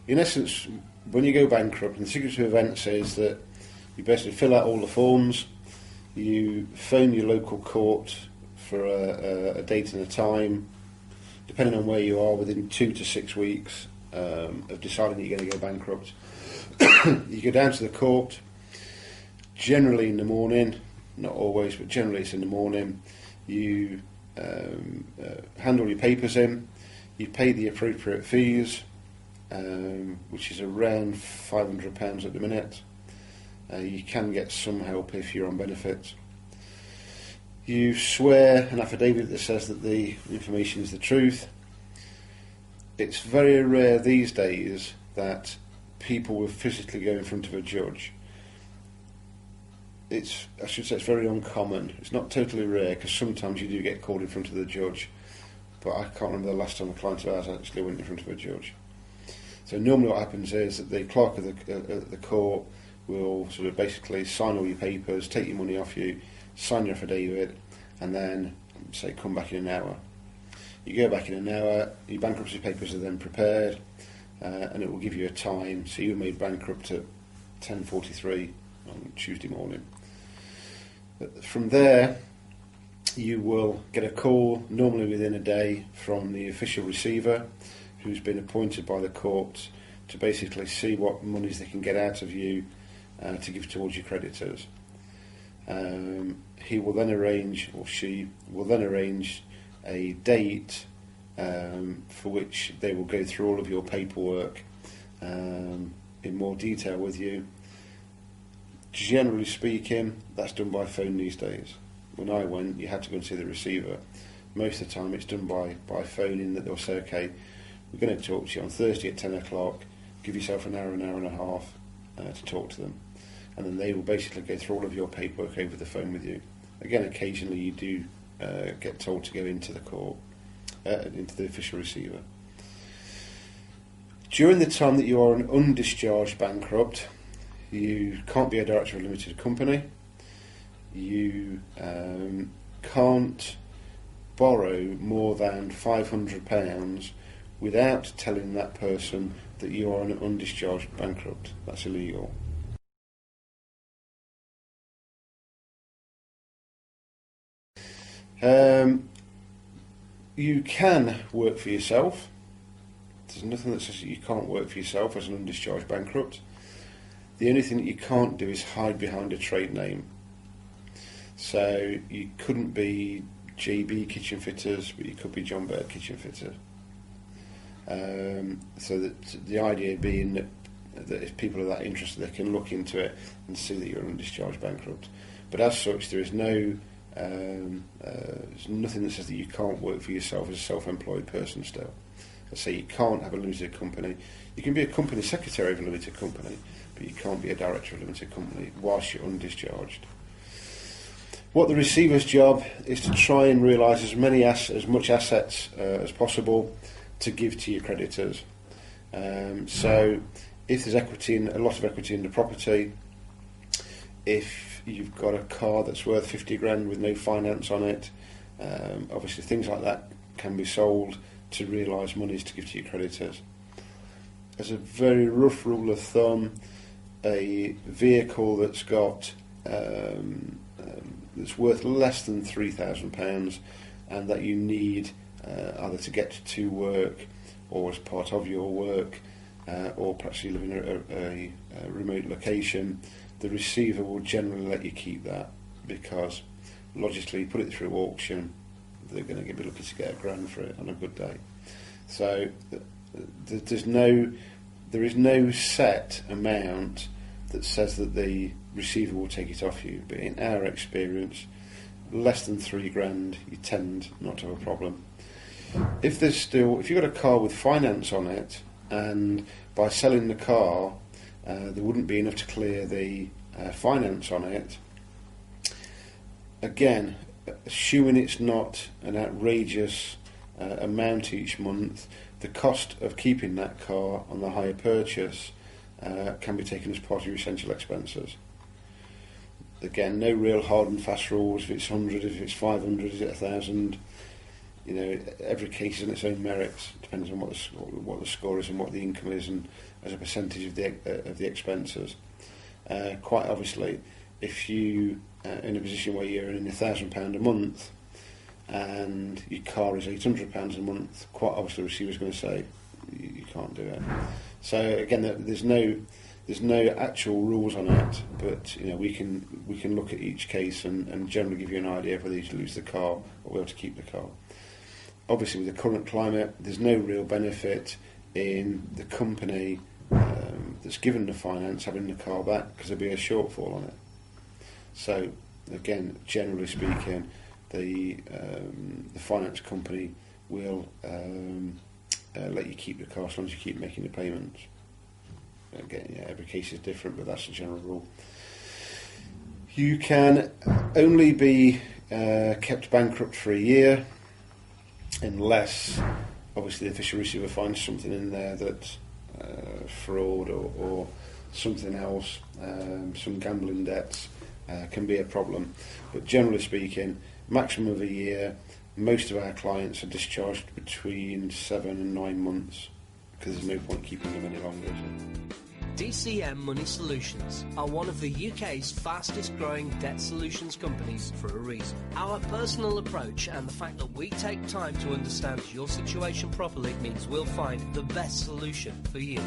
in essence, when you go bankrupt, and the sequence of events is that you basically fill out all the forms, you phone your local court for a date and a time, depending on where you are, within 2 to 6 weeks of deciding that you're going to go bankrupt. You go down to the court, generally in the morning, not always, but generally it's in the morning. You hand all your papers in, you pay the appropriate fees, which is around £500 at the minute. You can get some help if you're on benefit. You swear an affidavit that says that the information is the truth. It's very rare these days that people will physically go in front of a judge. I should say it's very uncommon. It's not totally rare, because sometimes you do get called in front of the judge, but I can't remember the last time a client of ours actually went in front of a judge. So normally what happens is that the clerk of the court will sort of basically sign all your papers, take your money off you, sign your affidavit, and then say come back in an hour. You go back in an hour, your bankruptcy papers are then prepared, and it will give you a time. So you were made bankrupt at 10:43 on Tuesday morning. From there, you will get a call, normally within a day, from the official receiver, who's been appointed by the court to basically see what monies they can get out of you to give towards your creditors. He will then arrange, or she will then arrange, a date for which they will go through all of your paperwork in more detail with you. Generally speaking, that's done by phone these days. When I went, you had to go and see the receiver. Most of the time it's done by phone, in that they'll say, okay, we're going to talk to you on Thursday at 10 o'clock, give yourself an hour and a half to talk to them. And then they will basically go through all of your paperwork over the phone with you. Again, occasionally you do get told to go into the court, into the official receiver. During the time that you are an undischarged bankrupt, you can't be a director of a limited company. You can't borrow more than £500 without telling that person that you are an undischarged bankrupt. That's illegal. You can work for yourself. There's nothing that says that you can't work for yourself as an undischarged bankrupt. The only thing that you can't do is hide behind a trade name. So you couldn't be JB Kitchen Fitters, but you could be John Bird Kitchen Fitter. So that the idea being that if people are that interested, they can look into it and see that you're an undischarged bankrupt. But as such, there is there's nothing that says that you can't work for yourself as a self-employed person still. I say you can't have a limited company. You can be a company secretary of a limited company, but you can't be a director of a limited company whilst you're undischarged. What the receiver's job is to try and realise as much assets as possible to give to your creditors. So if there's a lot of equity in the property, if you've got a car that's worth 50 grand with no finance on it, obviously things like that can be sold to realise monies to give to your creditors. As a very rough rule of thumb, a vehicle that's got that's worth less than £3,000 and that you need either to get to work or as part of your work, or perhaps you live in a remote location, the receiver will generally let you keep that, because logically, put it through auction, they're going to be looking to get £1,000 for it on a good day. So there is no set amount that says that the receiver will take it off you, but in our experience, less than £3,000, you tend not to have a problem. If you've got a car with finance on it, and by selling the car, there wouldn't be enough to clear the finance on it, again, assuming it's not an outrageous amount each month, the cost of keeping that car on the hire purchase can be taken as part of your essential expenses. Again, no real hard and fast rules. If it's 100, if it's 500, is it 1,000? every case is on its own merits. It depends on what the score is and what the income is, and as a percentage of the expenses. Quite obviously, if you in a position where you're earning £1,000 a month and your car is £800 a month, quite obviously the receiver's going to say you can't do it. So again, there's no actual rules on it, but we can look at each case and generally give you an idea of whether you lose the car or be able to keep the car. Obviously, with the current climate, there's no real benefit in the company that's given the finance having the car back, because there'll be a shortfall on it. So again, generally speaking, the finance company will let you keep the car as long as you keep making the payments. Again, every case is different, but that's the general rule. You can only be kept bankrupt for a year unless, obviously, the official receiver finds something in there that's fraud or something else, some gambling debts can be a problem. But generally speaking, maximum of a year. Most of our clients are discharged between 7 and 9 months, because there's no point keeping them any longer. DCM Money Solutions are one of the UK's fastest growing debt solutions companies for a reason. Our personal approach and the fact that we take time to understand your situation properly means we'll find the best solution for you.